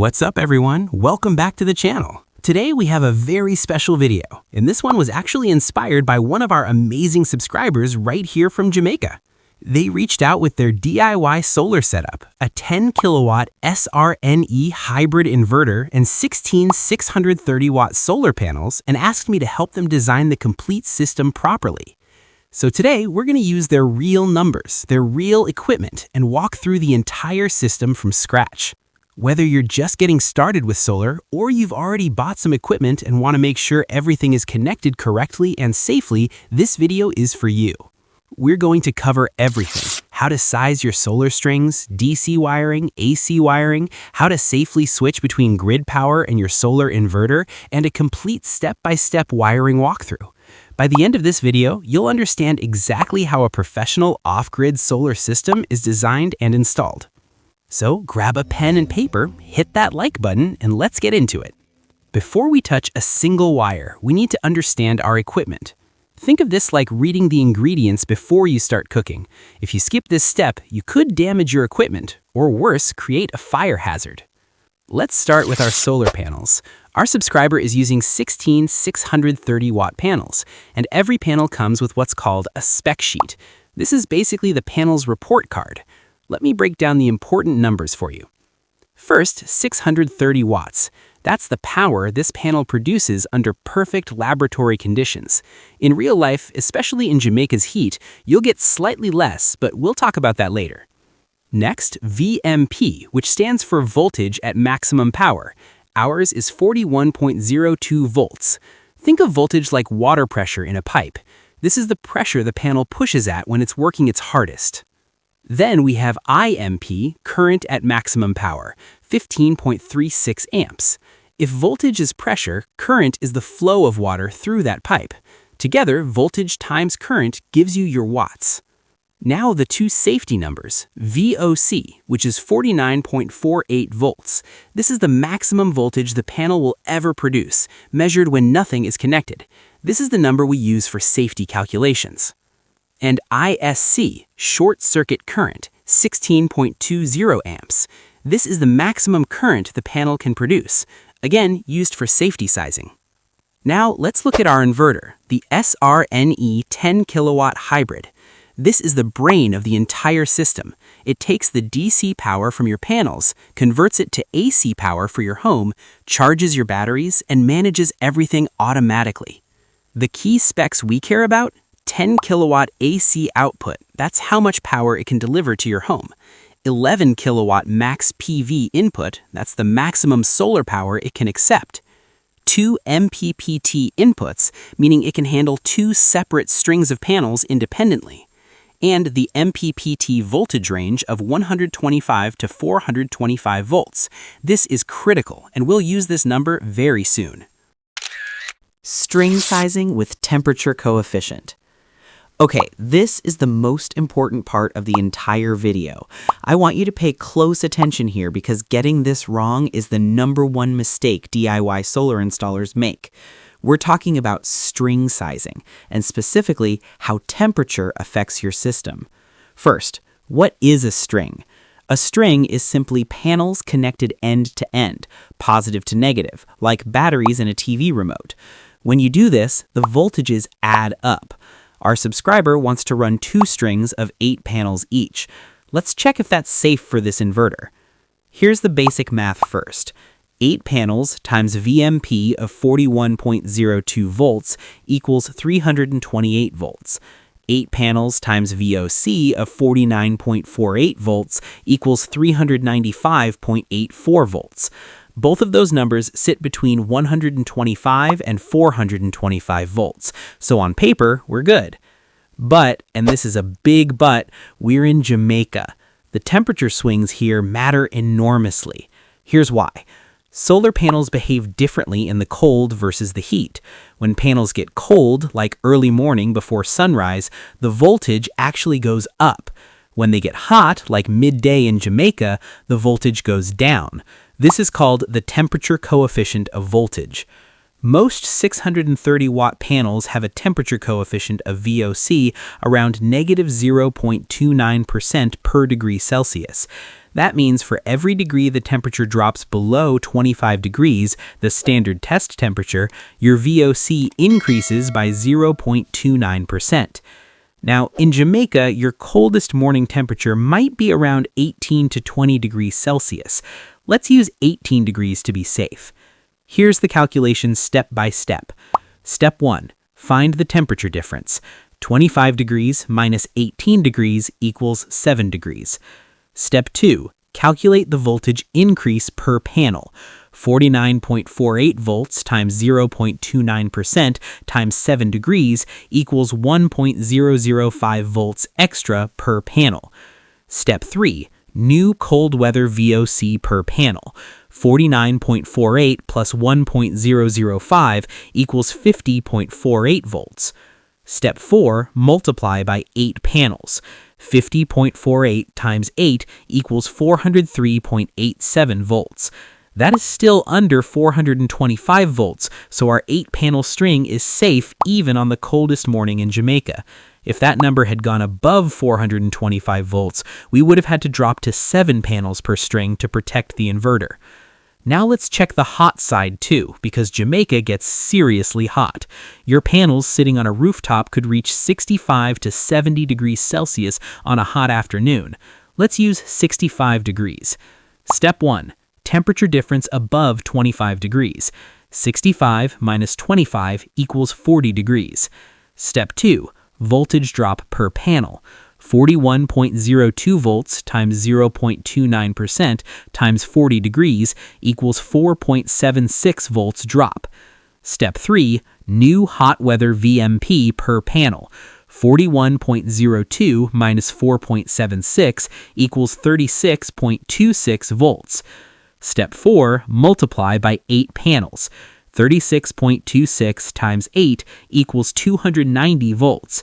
What's up everyone? Welcome back to the channel. Today we have a very special video, and this one was actually inspired by one of our amazing subscribers right here from Jamaica. They reached out with their DIY solar setup, a 10 kilowatt SRNE hybrid inverter and 16 630 watt solar panels, and asked me to help them design the complete system properly. So today we're going to use their real numbers, their real equipment, and walk through the entire system from scratch. Whether you're just getting started with solar or you've already bought some equipment and want to make sure everything is connected correctly and safely, this video is for you. We're going to cover everything: how to size your solar strings, DC wiring, AC wiring, how to safely switch between grid power and your solar inverter, and a complete step-by-step wiring walkthrough. By the end of this video, you'll understand exactly how a professional off-grid solar system is designed and installed. So grab a pen and paper, hit that like button, and let's get into it. Before we touch a single wire, we need to understand our equipment. Think of this like reading the ingredients before you start cooking. If you skip this step, you could damage your equipment, or worse, create a fire hazard. Let's start with our solar panels. Our subscriber is using 16 630 watt panels, and every panel comes with what's called a spec sheet. This is basically the panel's report card. Let me break down the important numbers for you. First, 630 watts. That's the power this panel produces under perfect laboratory conditions. In real life, especially in Jamaica's heat, you'll get slightly less, but we'll talk about that later. Next, VMP, which stands for voltage at maximum power. Ours is 41.02 volts. Think of voltage like water pressure in a pipe. This is the pressure the panel pushes at when it's working its hardest. Then we have IMP, current at maximum power, 15.36 amps. If voltage is pressure, current is the flow of water through that pipe. Together, voltage times current gives you your watts. Now the two safety numbers, VOC, which is 49.48 volts. This is the maximum voltage the panel will ever produce, measured when nothing is connected. This is the number we use for safety calculations. And ISC, short circuit current, 16.20 amps. This is the maximum current the panel can produce, again used for safety sizing. Now let's look at our inverter, the SRNE 10 kilowatt hybrid. This is the brain of the entire system. It takes the DC power from your panels, converts it to AC power for your home, charges your batteries, and manages everything automatically. The key specs we care about: 10 kilowatt AC output, that's how much power it can deliver to your home. 11 kilowatt max PV input, that's the maximum solar power it can accept. 2 MPPT inputs, meaning it can handle two separate strings of panels independently. And the MPPT voltage range of 125 to 425 volts. This is critical, and we'll use this number very soon. String sizing with temperature coefficient. Okay, this is the most important part of the entire video. I want you to pay close attention here because getting this wrong is the #1 mistake DIY solar installers make. We're talking about string sizing, and specifically how temperature affects your system. First, what is a string? A string is simply panels connected end to end, positive to negative, like batteries in a TV remote. When you do this, the voltages add up. Our subscriber wants to run 2 strings of 8 panels each. Let's check if that's safe for this inverter. Here's the basic math first. 8 panels times VMP of 41.02 volts equals 328 volts. 8 panels times VOC of 49.48 volts equals 395.84 volts. Both of those numbers sit between 125 and 425 volts, so on paper, we're good. But, and this is a big but, we're in Jamaica. The temperature swings here matter enormously. Here's why. Solar panels behave differently in the cold versus the heat. When panels get cold, like early morning before sunrise, the voltage actually goes up. When they get hot, like midday in Jamaica, the voltage goes down. This is called the temperature coefficient of voltage. Most 630 watt panels have a temperature coefficient of VOC around -0.29% per degree Celsius. That means for every degree the temperature drops below 25 degrees, the standard test temperature, your VOC increases by 0.29%. Now, in Jamaica, your coldest morning temperature might be around 18 to 20 degrees Celsius. Let's use 18 degrees to be safe. Here's the calculation step by step. Step 1. Find the temperature difference. 25 degrees minus 18 degrees equals 7 degrees. Step 2. Calculate the voltage increase per panel. 49.48 volts times 0.29% times 7 degrees equals 1.005 volts extra per panel. Step 3. New cold weather VOC per panel. 49.48 plus 1.005 equals 50.48 volts. Step 4. Multiply by 8 panels. 50.48 times 8 equals 403.87 volts. That is still under 425 volts, so our 8-panel string is safe even on the coldest morning in Jamaica. If that number had gone above 425 volts, we would have had to drop to 7 panels per string to protect the inverter. Now let's check the hot side too, because Jamaica gets seriously hot. Your panels sitting on a rooftop could reach 65 to 70 degrees Celsius on a hot afternoon. Let's use 65 degrees. Step 1. Temperature difference above 25 degrees. 65 minus 25 equals 40 degrees. Step 2. Voltage drop per panel. 41.02 volts times 0.29% times 40 degrees equals 4.76 volts drop. Step 3. New hot weather VMP per panel. 41.02 minus 4.76 equals 36.26 volts. Step 4. Multiply by 8 panels. 36.26 times 8 equals 290 volts.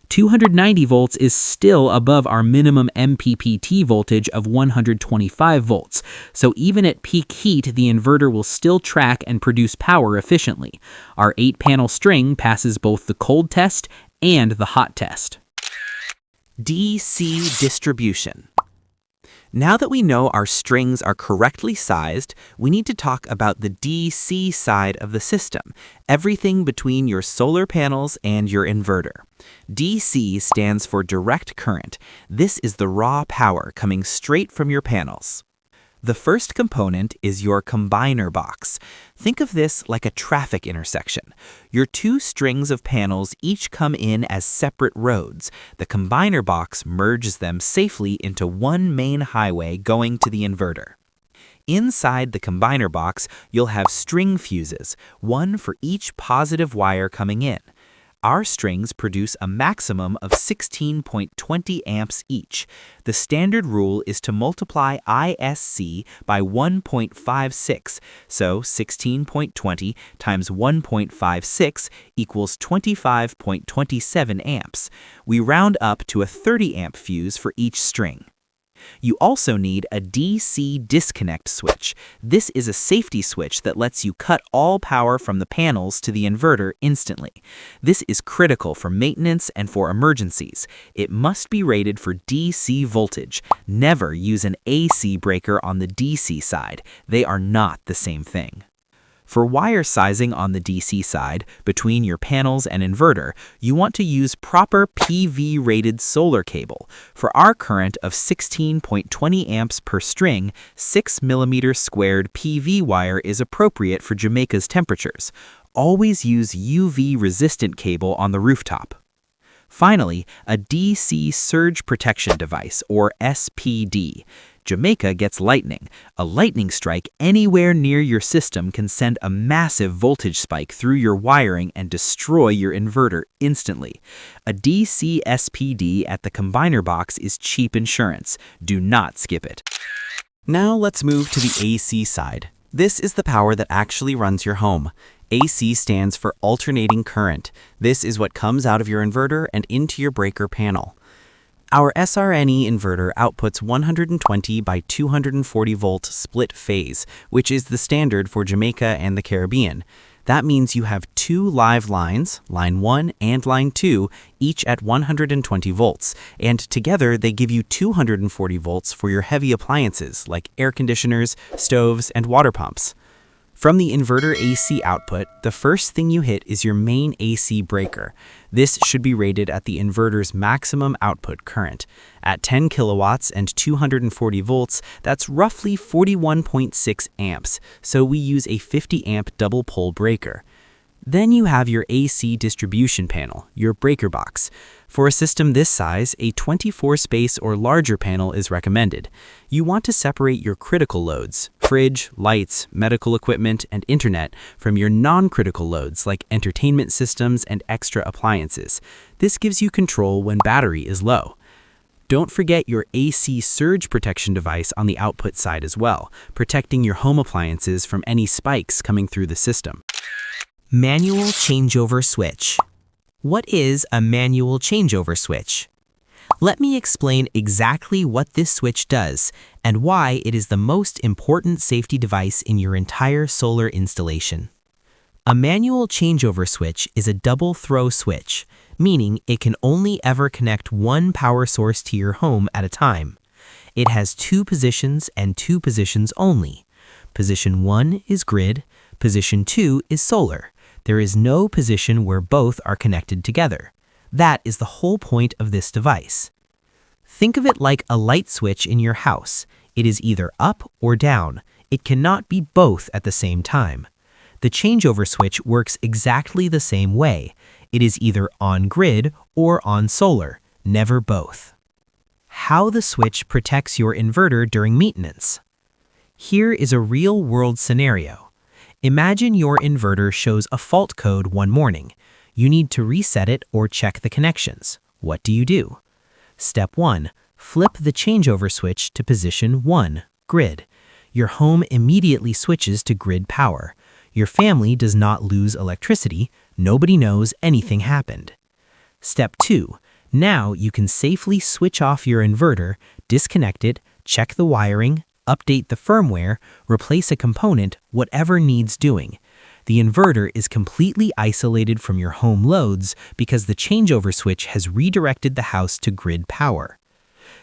290 volts is still above our minimum MPPT voltage of 125 volts, so even at peak heat, the inverter will still track and produce power efficiently. Our 8-panel string passes both the cold test and the hot test. DC distribution. Now that we know our strings are correctly sized, we need to talk about the DC side of the system, everything between your solar panels and your inverter. DC stands for direct current. This is the raw power coming straight from your panels. The first component is your combiner box. Think of this like a traffic intersection. Your 2 strings of panels each come in as separate roads. The combiner box merges them safely into one main highway going to the inverter. Inside the combiner box, you'll have string fuses, one for each positive wire coming in. Our strings produce a maximum of 16.20 amps each. The standard rule is to multiply ISC by 1.56, so 16.20 times 1.56 equals 25.27 amps. We round up to a 30 amp fuse for each string. You also need a DC disconnect switch. This is a safety switch that lets you cut all power from the panels to the inverter instantly. This is critical for maintenance and for emergencies. It must be rated for DC voltage. Never use an AC breaker on the DC side. They are not the same thing. For wire sizing on the DC side, between your panels and inverter, you want to use proper PV-rated solar cable. For our current of 16.20 amps per string, 6 mm squared PV wire is appropriate for Jamaica's temperatures. Always use UV-resistant cable on the rooftop. Finally, a DC surge protection device, or SPD. Jamaica gets lightning. A lightning strike anywhere near your system can send a massive voltage spike through your wiring and destroy your inverter instantly. A DC SPD at the combiner box is cheap insurance. Do not skip it. Now let's move to the AC side. This is the power that actually runs your home. AC stands for alternating current. This is what comes out of your inverter and into your breaker panel. Our SRNE inverter outputs 120 by 240 volt split phase, which is the standard for Jamaica and the Caribbean. That means you have two live lines, line 1 and line 2, each at 120 volts, and together they give you 240 volts for your heavy appliances like air conditioners, stoves, and water pumps. From the inverter AC output, the first thing you hit is your main AC breaker. This should be rated at the inverter's maximum output current. At 10 kilowatts and 240 volts, that's roughly 41.6 amps, so we use a 50 amp double pole breaker. Then you have your AC distribution panel, your breaker box. For a system this size, a 24-space or larger panel is recommended. You want to separate your critical loads, fridge, lights, medical equipment, and internet, from your non-critical loads like entertainment systems and extra appliances. This gives you control when battery is low. Don't forget your AC surge protection device on the output side as well, protecting your home appliances from any spikes coming through the system. Manual changeover switch. What is a manual changeover switch? Let me explain exactly what this switch does and why it is the most important safety device in your entire solar installation. A manual changeover switch is a double throw switch, meaning it can only ever connect one power source to your home at a time. It has two positions and two positions only. Position 1 is grid, position 2 is solar. There is no position where both are connected together. That is the whole point of this device. Think of it like a light switch in your house. It is either up or down. It cannot be both at the same time. The changeover switch works exactly the same way. It is either on grid or on solar, never both. How the switch protects your inverter during maintenance. Here is a real-world scenario. Imagine your inverter shows a fault code one morning. You need to reset it or check the connections. What do you do? Step 1. Flip the changeover switch to position 1, grid. Your home immediately switches to grid power. Your family does not lose electricity. Nobody knows anything happened. Step 2. Now you can safely switch off your inverter, disconnect it, check the wiring, update the firmware, replace a component, whatever needs doing. The inverter is completely isolated from your home loads because the changeover switch has redirected the house to grid power.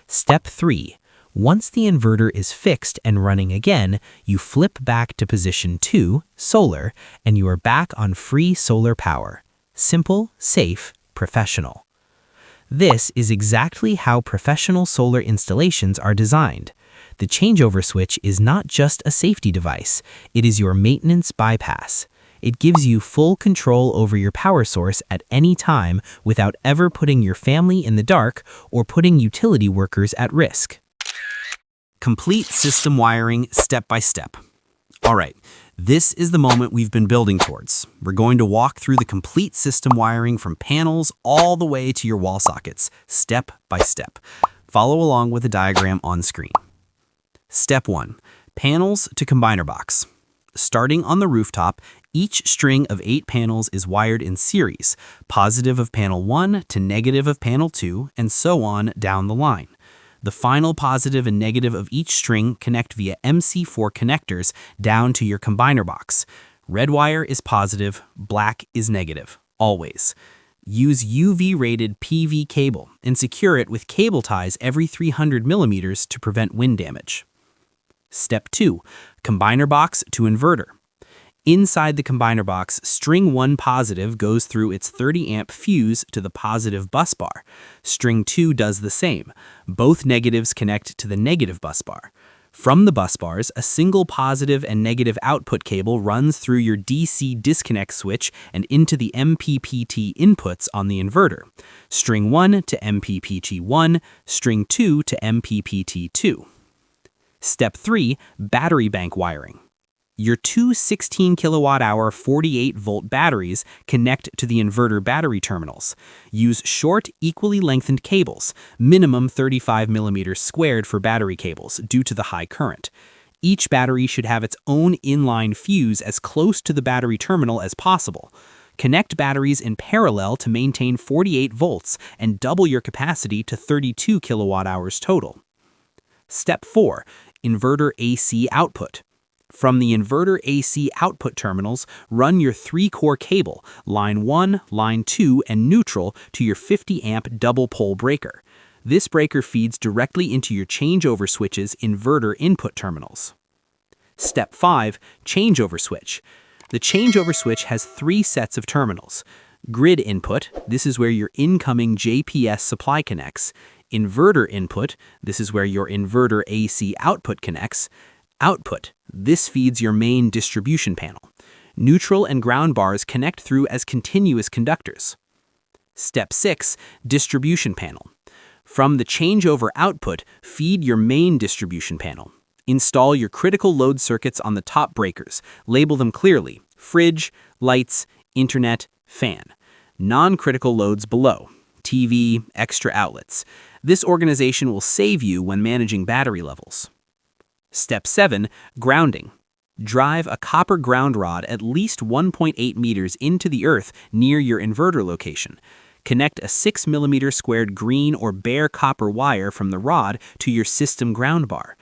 Step 3. Once the inverter is fixed and running again, you flip back to position 2, solar, and you are back on free solar power. Simple, safe, professional. This is exactly how professional solar installations are designed. The changeover switch is not just a safety device, it is your maintenance bypass. It gives you full control over your power source at any time without ever putting your family in the dark or putting utility workers at risk. Complete system wiring step by step. All right, this is the moment we've been building towards. We're going to walk through the complete system wiring from panels all the way to your wall sockets, step by step. Follow along with the diagram on screen. Step 1. Panels to combiner box. Starting on the rooftop, each string of 8 panels is wired in series, positive of panel 1 to negative of panel 2, and so on down the line. The final positive and negative of each string connect via MC4 connectors down to your combiner box. Red wire is positive, black is negative, always. Use UV-rated PV cable and secure it with cable ties every 300 millimeters to prevent wind damage. Step 2. Combiner box to inverter. Inside the combiner box, string 1 positive goes through its 30 amp fuse to the positive bus bar. String 2 does the same. Both negatives connect to the negative bus bar. From the bus bars, a single positive and negative output cable runs through your DC disconnect switch and into the MPPT inputs on the inverter. String 1 to MPPT1, string 2 to MPPT2. Step 3. Battery bank wiring. Your two 16 kilowatt-hour 48-volt batteries connect to the inverter battery terminals. Use short, equally lengthened cables, minimum 35 millimeters squared for battery cables due to the high current. Each battery should have its own inline fuse as close to the battery terminal as possible. Connect batteries in parallel to maintain 48 volts and double your capacity to 32 kilowatt-hours total. Step 4. Inverter AC output. From the inverter AC output terminals, run your 3-core cable, line 1, line 2, and neutral to your 50-amp double-pole breaker. This breaker feeds directly into your changeover switch's inverter input terminals. Step 5. Changeover switch. The changeover switch has 3 sets of terminals. Grid input, this is where your incoming JPS supply connects. Inverter input, this is where your inverter AC output connects. Output, this feeds your main distribution panel. Neutral and ground bars connect through as continuous conductors. Step 6. Distribution panel. From the changeover output, feed your main distribution panel. Install your critical load circuits on the top breakers. Label them clearly: fridge, lights, internet, fan. Non-critical loads below: TV, extra outlets. This organization will save you when managing battery levels. Step 7. Grounding. Drive a copper ground rod at least 1.8 meters into the earth near your inverter location. Connect a 6 mm squared green or bare copper wire from the rod to your system ground bar.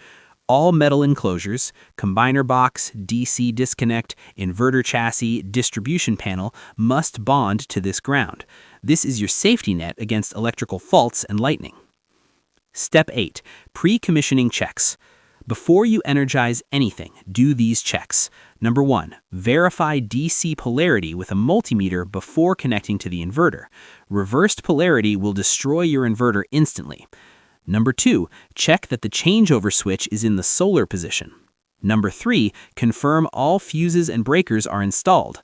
All metal enclosures, combiner box, DC disconnect, inverter chassis, distribution panel must bond to this ground. This is your safety net against electrical faults and lightning. Step 8. Pre-commissioning checks. Before you energize anything, do these checks. Number 1. Verify DC polarity with a multimeter before connecting to the inverter. Reversed polarity will destroy your inverter instantly. Number 2, check that the changeover switch is in the solar position. Number 3, confirm all fuses and breakers are installed.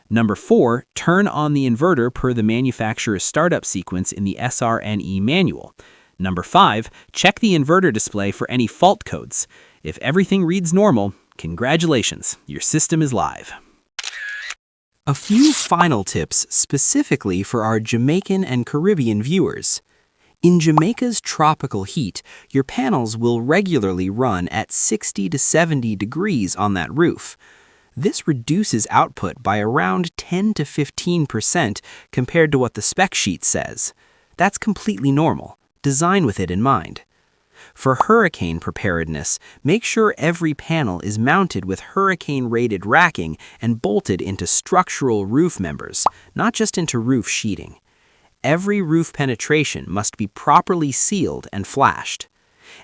Number 4, turn on the inverter per the manufacturer's startup sequence in the SRNE manual. Number 5, check the inverter display for any fault codes. If everything reads normal, congratulations, your system is live. A few final tips specifically for our Jamaican and Caribbean viewers. In Jamaica's tropical heat, your panels will regularly run at 60 to 70 degrees on that roof. This reduces output by around 10 to 15% compared to what the spec sheet says. That's completely normal. Design with it in mind. For hurricane preparedness, make sure every panel is mounted with hurricane-rated racking and bolted into structural roof members, not just into roof sheeting. Every roof penetration must be properly sealed and flashed.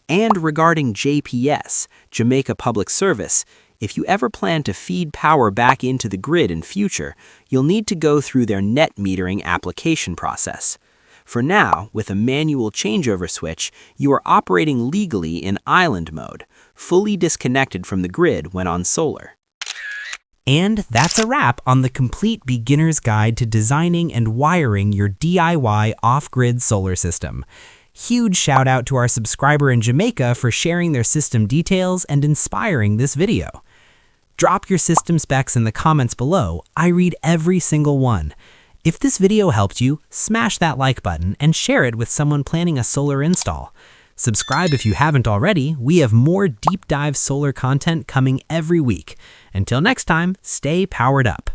And regarding JPS, Jamaica Public Service, if you ever plan to feed power back into the grid in future, you'll need to go through their net metering application process. For now, with a manual changeover switch, you are operating legally in island mode, fully disconnected from the grid when on solar. And that's a wrap on the complete beginner's guide to designing and wiring your DIY off-grid solar system. Huge shout out to our subscriber in Jamaica for sharing their system details and inspiring this video. Drop your system specs in the comments below. I read every single one. If this video helped you, smash that like button and share it with someone planning a solar install. Subscribe if you haven't already. We have more deep dive solar content coming every week. Until next time, stay powered up.